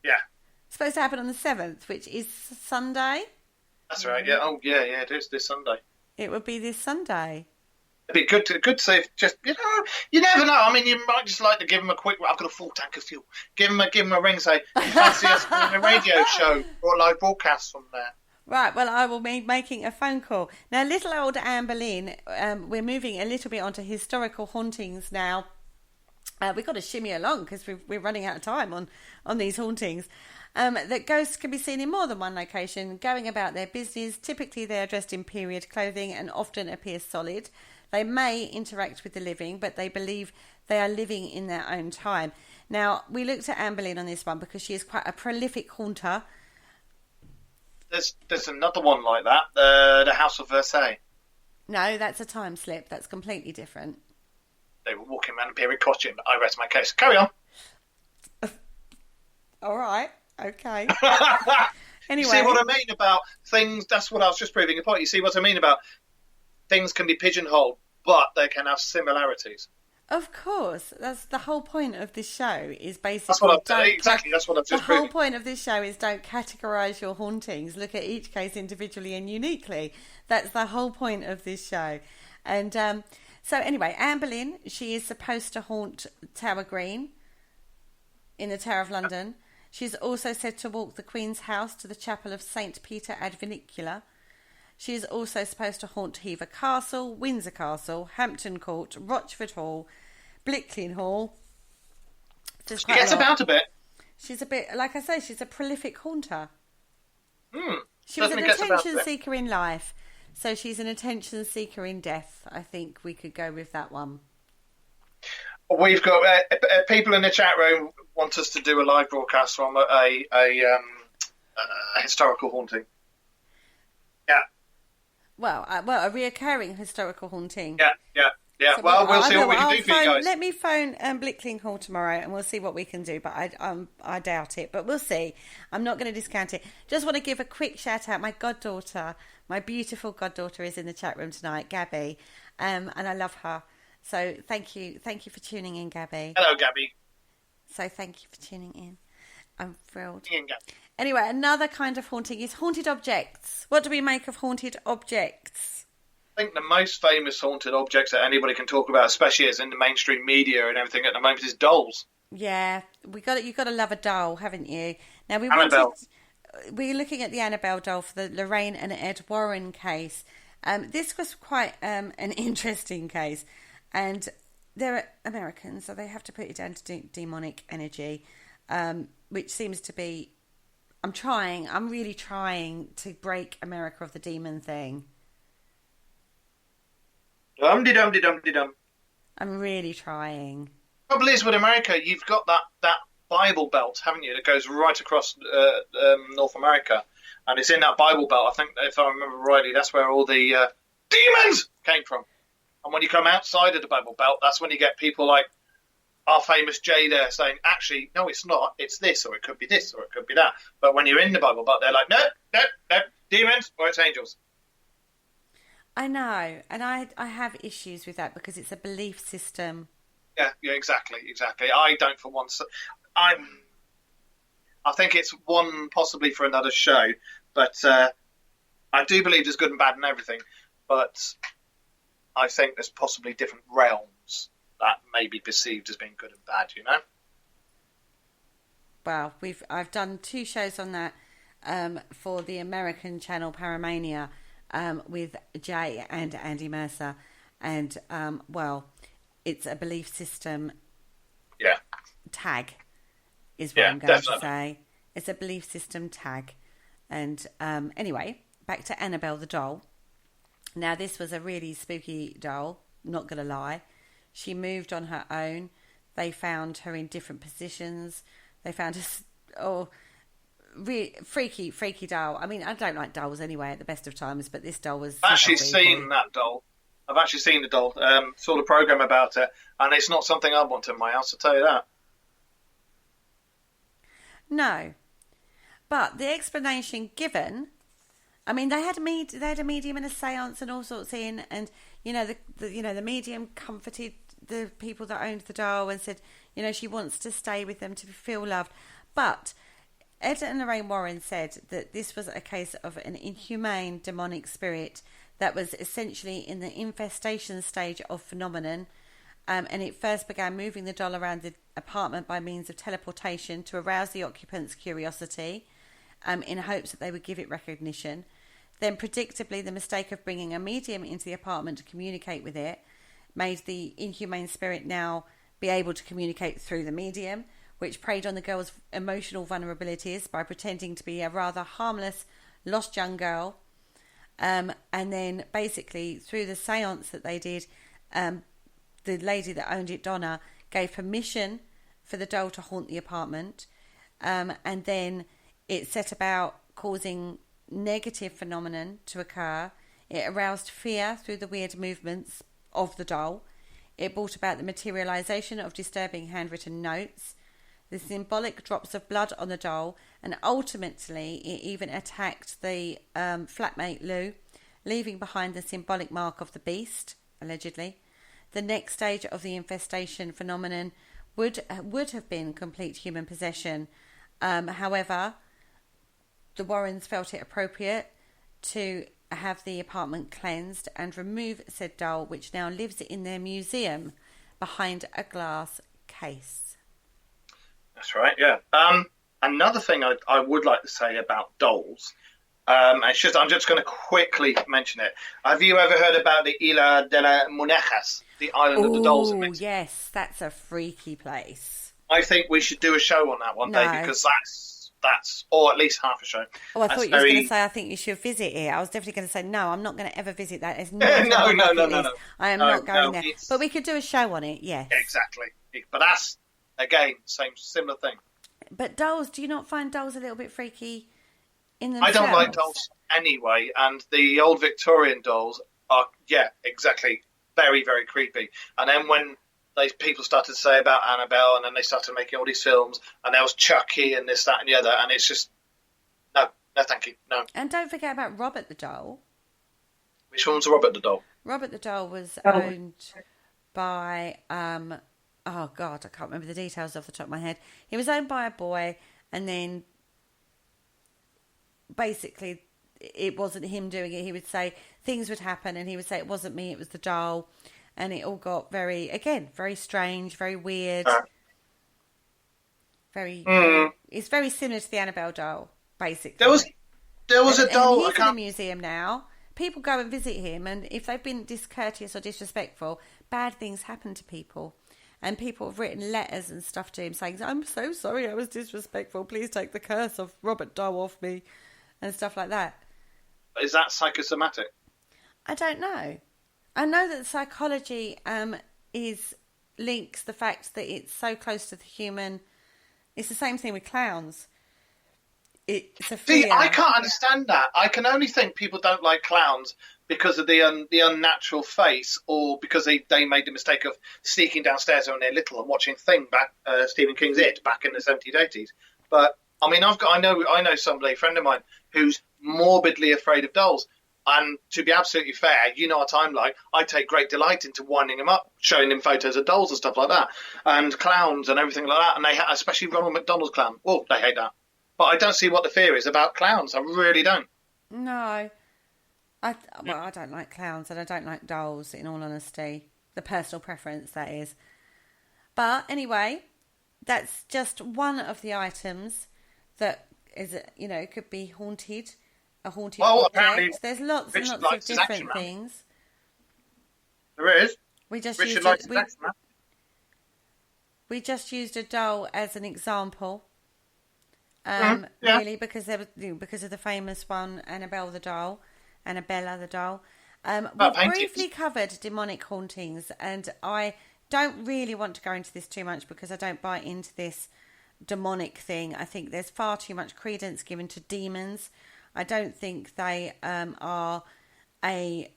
Yeah. It's supposed to happen on the 7th, which is Sunday. That's right. Yeah. Oh, yeah. It is this Sunday. It would be this Sunday. It'd be good to see if just, you never know. I mean, you might just like to give them a quick, I've got a full tank of fuel. Give them a ring, say, you fancy us doing a radio show or a live broadcast from there. Right, well, I will be making a phone call. Now, little old Anne Boleyn, we're moving a little bit onto historical hauntings now. We've got to shimmy along because we're running out of time on these hauntings. That ghosts can be seen in more than one location, going about their business. Typically, they are dressed in period clothing and often appear solid. They may interact with the living, but they believe they are living in their own time. Now, we looked at Anne Boleyn on this one because she is quite a prolific haunter. There's another one like that, the House of Versailles. No, that's a time slip. That's completely different. They were walking around in period costume. I rest my case. Carry on. All right. Okay. Anyway. You see what I mean about things? That's what I was just proving a point. You see what I mean about things can be pigeonholed, but they can have similarities. Of course, that's the whole point of this show. Is basically that's what That's what I've just The whole point of this show is don't categorise your hauntings. Look at each case individually and uniquely. That's the whole point of this show. And So anyway, Anne Boleyn, she is supposed to haunt Tower Green in the Tower of London. She's also said to walk the Queen's house to the chapel of St. Peter ad Vinicula. She is also supposed to haunt Hever Castle, Windsor Castle, Hampton Court, Rochford Hall, Blickling Hall. She gets about a bit. She's a bit, like I say, she's a prolific haunter. She was an Definitely gets about attention it. seeker in life, so she's an attention seeker in death. I think we could go with that one. We've got people in the chat room want us to do a live broadcast from a historical haunting. Yeah. Well, a reoccurring historical haunting. Yeah. So well, we'll see what we can do for you guys. Let me phone Blickling Hall tomorrow and we'll see what we can do, but I doubt it, but we'll see. I'm not going to discount it. Just want to give a quick shout out. My goddaughter, my beautiful goddaughter is in the chat room tonight, Gabby, and I love her. So thank you for tuning in, Gabby. Hello, Gabby. So thank you for tuning in. I'm thrilled. Gabby. Anyway, another kind of haunting is haunted objects. What do we make of haunted objects? I think the most famous haunted objects that anybody can talk about, especially as in the mainstream media and everything at the moment, is dolls. Yeah, you've got to love a doll, haven't you? Now we're looking at the Annabelle doll for the Lorraine and Ed Warren case. This was quite an interesting case, and they're Americans, so they have to put it down to demonic energy, which seems to be. I'm really trying to break America of the demon thing. Dum-de-dum-de-dum-de-dum. I'm really trying. Trouble is with America, you've got that Bible Belt, haven't you, that goes right across North America, and it's in that Bible Belt. I think, if I remember rightly, that's where all the demons came from. And when you come outside of the Bible Belt, that's when you get people like our famous Jay there saying, actually, no, it's not. It's this, or it could be this, or it could be that. But when you're in the Bible Belt, they're like, no, demons, or it's angels. I know, and I have issues with that because it's a belief system. Yeah, exactly. I don't for once. I think it's one possibly for another show, but I do believe there's good and bad in everything. But I think there's possibly different realms that may be perceived as being good and bad. You know. Well, I've done 2 shows on that for the American channel Paramania. With Jay and Andy Mercer, and it's a belief system. Yeah. Tag is what I'm going definitely. to say. It's a belief system tag, and anyway, back to Annabelle the doll. Now, this was a really spooky doll. Not gonna lie, she moved on her own. They found her in different positions. They found her. Really freaky doll. I mean, I don't like dolls anyway at the best of times, but this doll was. I've actually seen that doll. I've actually seen the doll. Saw the program about it, and it's not something I want in my house. I'll tell you that. No, but the explanation given. I mean, they had a medium and a séance and all sorts in, and the medium comforted the people that owned the doll and said, she wants to stay with them to feel loved, but. Ed and Lorraine Warren said that this was a case of an inhumane demonic spirit that was essentially in the infestation stage of phenomenon, and it first began moving the doll around the apartment by means of teleportation to arouse the occupants' curiosity, in hopes that they would give it recognition. Then, predictably, the mistake of bringing a medium into the apartment to communicate with it made the inhumane spirit now be able to communicate through the medium, which preyed on the girl's emotional vulnerabilities by pretending to be a rather harmless, lost young girl. And then basically, through the séance that they did, the lady that owned it, Donna, gave permission for the doll to haunt the apartment. And then it set about causing negative phenomenon to occur. It aroused fear through the weird movements of the doll. It brought about the materialisation of disturbing handwritten notes, the symbolic drops of blood on the doll, and ultimately it even attacked the flatmate Lou, leaving behind the symbolic mark of the beast, allegedly. The next stage of the infestation phenomenon would have been complete human possession. However, the Warrens felt it appropriate to have the apartment cleansed and remove said doll, which now lives in their museum behind a glass case. That's right, yeah. Another thing I would like to say about dolls, I'm just going to quickly mention it. Have you ever heard about the Isla de las Muñecas, the island of the dolls? Oh, yes, that's a freaky place. I think we should do a show on that one day, because that's, or at least half a show. Oh, I thought you were going to say, I think you should visit it. I was definitely going to say, no, I'm not going to ever visit that. It's not no. I am not going there. But we could do a show on it, yes. Exactly. But that's, again, similar thing. But dolls, do you not find dolls a little bit freaky in themselves? I don't like dolls anyway, and the old Victorian dolls are, exactly, very, very creepy. And then when people started to say about Annabelle, and then they started making all these films, and there was Chucky and this, that, and the other, and it's just, no, thank you, no. And don't forget about Robert the doll. Which one's Robert the doll? Robert the doll was owned by, oh God, I can't remember the details off the top of my head. He was owned by a boy, and then basically it wasn't him doing it. He would say things would happen, and he would say it wasn't me, it was the doll. And it all got very strange, very weird. It's very similar to the Annabelle doll, basically. There was a doll. And he's in a museum now. People go and visit him, and if they've been discourteous or disrespectful, bad things happen to people. And people have written letters and stuff to him saying, I'm so sorry I was disrespectful. Please take the curse of Robert Doe off me, and stuff like that. Is that psychosomatic? I don't know. I know that psychology links the fact that it's so close to the human. It's the same thing with clowns. It's a fear. See, I can't understand that. I can only think people don't like clowns because of the unnatural face, or because they made the mistake of sneaking downstairs when they're little and watching Stephen King's It back in the 70s, 80s. But I mean, I know somebody, a friend of mine, who's morbidly afraid of dolls. And to be absolutely fair, you know what I'm like. I take great delight into winding him up, showing him photos of dolls and stuff like that, and clowns and everything like that. And especially Ronald McDonald's clown. Oh, they hate that. But I don't see what the fear is about clowns. I really don't. No, I don't like clowns, and I don't like dolls. In all honesty, the personal preference, that is. But anyway, that's just one of the items that is, could be haunted. A haunted object. There's lots and lots of different things. There is. We just used a doll as an example. Really, because of the famous one, Annabella the doll. We briefly covered demonic hauntings, and I don't really want to go into this too much because I don't buy into this demonic thing. I think there's far too much credence given to demons. I don't think they are a...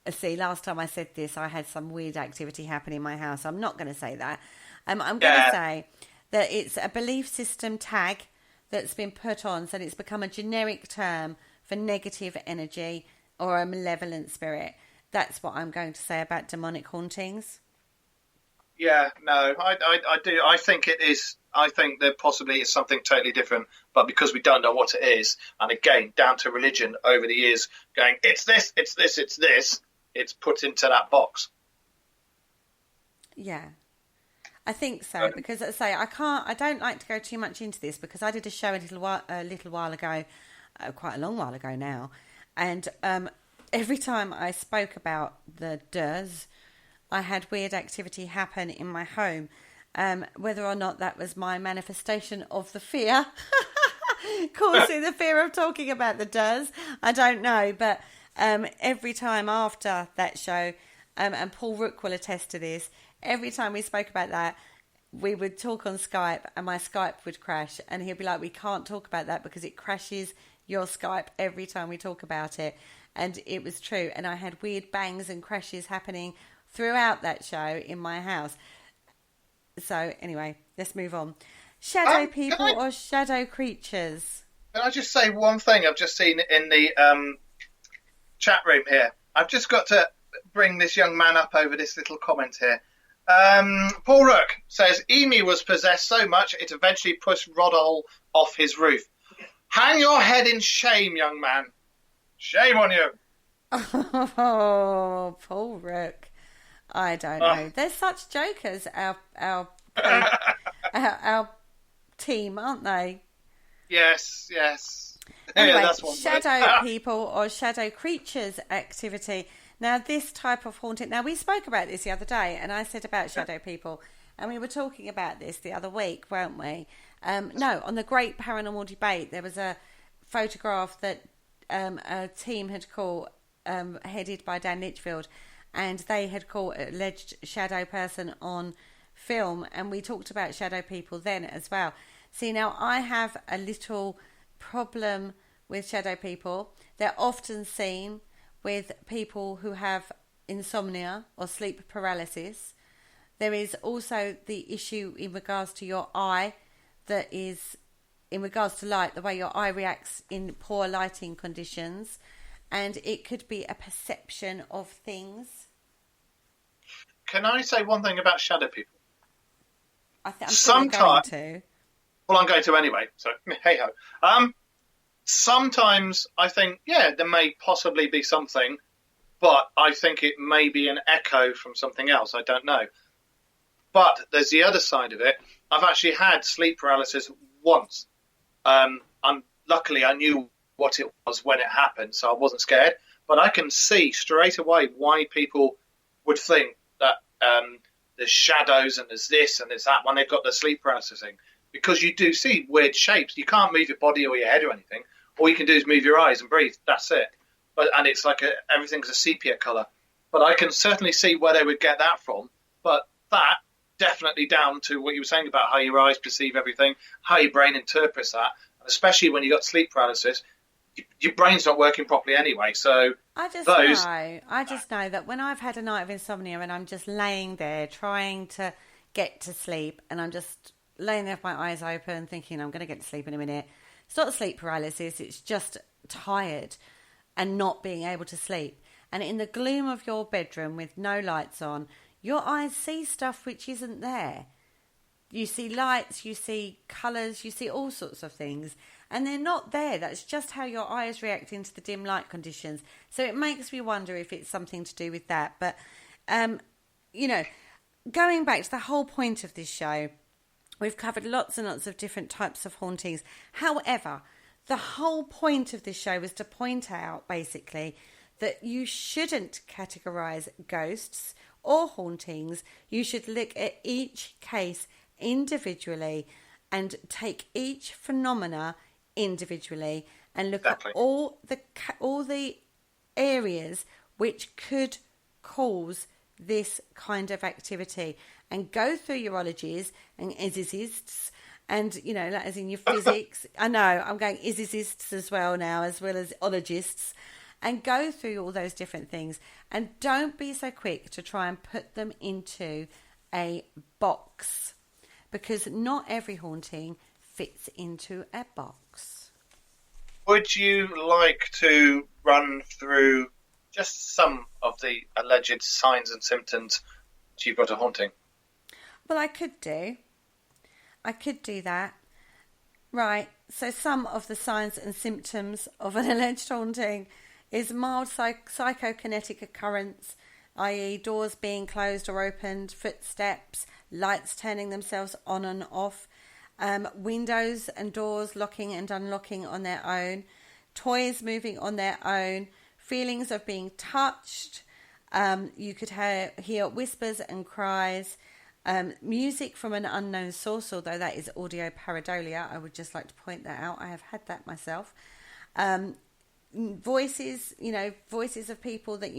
See, last time I said this, I had some weird activity happen in my house. I'm not going to say that. I'm going to say that it's a belief system tag that's been put on, so it's become a generic term for negative energy or a malevolent spirit. That's what I'm going to say about demonic hauntings. Yeah, no, I do. I think it is. I think there possibly is something totally different, but because we don't know what it is, and again, down to religion over the years, going, it's this, it's put into that box. Yeah, I think so, because as I say, I don't like to go too much into this, because I did a show a little while ago, quite a long while ago now, and every time I spoke about the DERS, I had weird activity happen in my home. Whether or not that was my manifestation of the fear, causing the fear of talking about the DERS, I don't know. But every time after that show, and Paul Rook will attest to this, every time we spoke about that, we would talk on Skype, and my Skype would crash, and he'd be like, we can't talk about that because it crashes your Skype every time we talk about it. And it was true. And I had weird bangs and crashes happening throughout that show in my house. So anyway, let's move on. Shadow people or shadow creatures? Can I just say one thing I've just seen in the chat room here? I've just got to bring this young man up over this little comment here. Paul Rook says, Emu was possessed so much it eventually pushed Rodol off his roof. Hang your head in shame, young man. Shame on you. Oh, Paul Rook. I don't know. They're such jokers, our team, aren't they? Yes. Anyway, Yeah, that's one shadow people or shadow creatures activity. Now, this type of haunting... Now, we spoke about this the other day, and I said about shadow people, and we were talking about this the other week, weren't we? No, on the Great Paranormal Debate, there was a photograph that a team had caught, headed by Dan Litchfield, and they had caught an alleged shadow person on film, and we talked about shadow people then as well. See, now I have a little problem with shadow people. They're often seen with people who have insomnia or sleep paralysis. There is also the issue in regards to your eye, that is in regards to light, the way your eye reacts in poor lighting conditions, and it could be a perception of things. Can I say one thing about shadow people? I'm going to. Well, I'm going to anyway, so hey-ho. Sometimes I think, there may possibly be something, but I think it may be an echo from something else. I don't know. But there's the other side of it. I've actually had sleep paralysis once. Luckily, I knew what it was when it happened, so I wasn't scared. But I can see straight away why people would think that there's shadows and there's this and there's that when they've got the sleep paralysis thing. Because you do see weird shapes. You can't move your body or your head or anything. All you can do is move your eyes and breathe. That's it. And it's like everything's a sepia colour. But I can certainly see where they would get that from. But that, definitely down to what you were saying about how your eyes perceive everything, how your brain interprets that. And especially when you've got sleep paralysis, your brain's not working properly anyway. So I just know that when I've had a night of insomnia and I'm just laying there trying to get to sleep, and I'm just laying there with my eyes open thinking I'm going to get to sleep in a minute. It's not sleep paralysis, it's just tired and not being able to sleep. And in the gloom of your bedroom with no lights on, your eyes see stuff which isn't there. You see lights, you see colours, you see all sorts of things, and they're not there. That's just how your eyes react into the dim light conditions. So it makes me wonder if it's something to do with that. But, going back to the whole point of this show, we've covered lots and lots of different types of hauntings. However, the whole point of this show was to point out, basically, that you shouldn't categorise ghosts or hauntings. You should look at each case individually and take each phenomena individually and look at all the areas which could cause this kind of activity, and go through your ologies and physicists, and as in your physics. I know I'm going physicists as well now, as well as ologists, and go through all those different things, and don't be so quick to try and put them into a box, because not every haunting fits into a box. Would you like to run through just some of the alleged signs and symptoms that you've got a haunting? Well, I could do that. Right, so some of the signs and symptoms of an alleged haunting is mild psychokinetic occurrence, i.e. doors being closed or opened, footsteps, lights turning themselves on and off, windows and doors locking and unlocking on their own, toys moving on their own, feelings of being touched. You could hear whispers and cries, music from an unknown source, although that is audio pareidolia. I would just like to point that out. I have had that myself. Voices of people that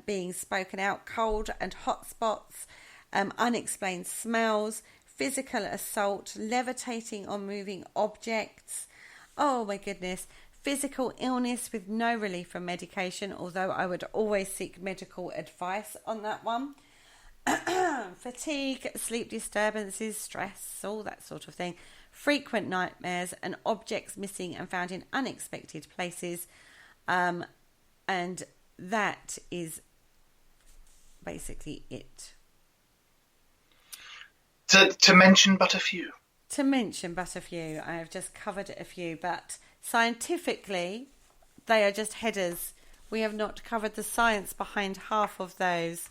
being spoken out, cold and hot spots, unexplained smells, physical assault, levitating or moving objects. Oh my goodness. Physical illness with no relief from medication, although I would always seek medical advice on that one. Fatigue, sleep disturbances, stress, all that sort of thing. Frequent nightmares and objects missing and found in unexpected places. And that is basically it. To mention but a few. To mention but a few, I have just covered a few, but scientifically, they are just headers. We have not covered the science behind half of those.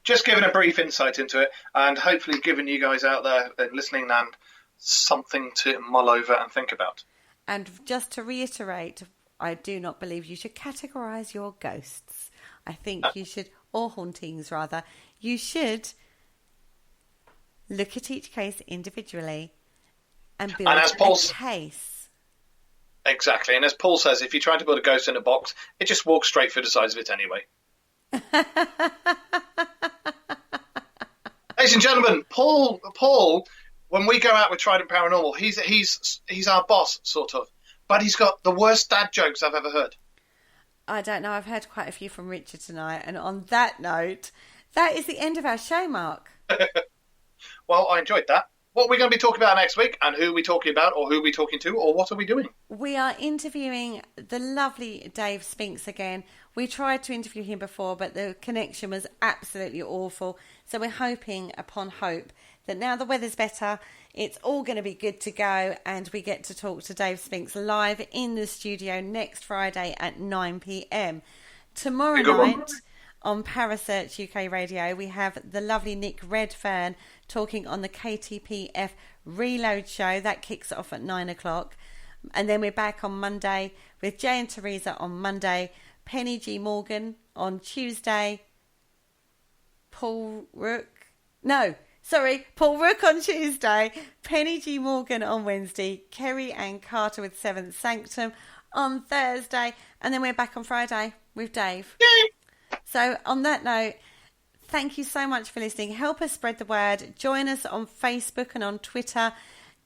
Just giving a brief insight into it, and hopefully giving you guys out there listening land something to mull over and think about. And just to reiterate, I do not believe you should categorise your ghosts. I think you should, or hauntings rather, you should look at each case individually and build a case. Exactly, and as Paul says, if you're trying to build a ghost in a box, it just walks straight through the sides of it anyway. Ladies and gentlemen, Paul, when we go out with Trident Paranormal, he's our boss, sort of. But he's got the worst dad jokes I've ever heard. I don't know, I've heard quite a few from Richard tonight. And on that note, that is the end of our show, Mark. Well, I enjoyed that. What are we going to be talking about next week? And who are we talking about? Or who are we talking to? Or what are we doing? We are interviewing the lovely Dave Spinks again. We tried to interview him before, but the connection was absolutely awful. So we're hoping upon hope that now the weather's better, it's all going to be good to go, and we get to talk to Dave Spinks live in the studio next Friday at 9 p.m. Tomorrow night on Parasearch UK Radio, we have the lovely Nick Redfern talking on the KTPF Reload show. That kicks off at 9 o'clock. And then we're back on Monday with Jay and Teresa on Monday, Penny G. Morgan on Tuesday, Paul Rook on Tuesday, Penny G. Morgan on Wednesday, Kerry and Carter with Seventh Sanctum on Thursday, and then we're back on Friday with Dave. Yay! So on that note, thank you so much for listening. Help us spread the word. Join us on Facebook and on Twitter.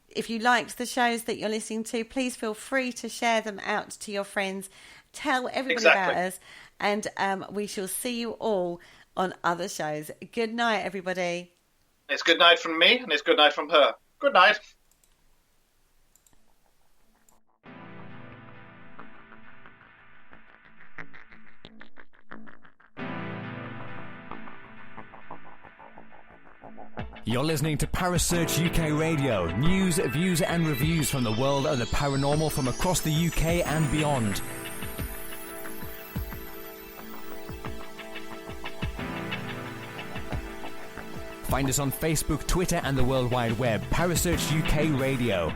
If you liked the shows that you're listening to, please feel free to share them out to your friends. Tell everybody about us, and we shall see you all on other shows. Good night, everybody. It's good night from me, and it's good night from her. Good night. You're listening to Parasearch UK Radio. News, views and reviews from the world of the paranormal from across the UK and beyond. Find us on Facebook, Twitter and the World Wide Web. Parasearch UK Radio.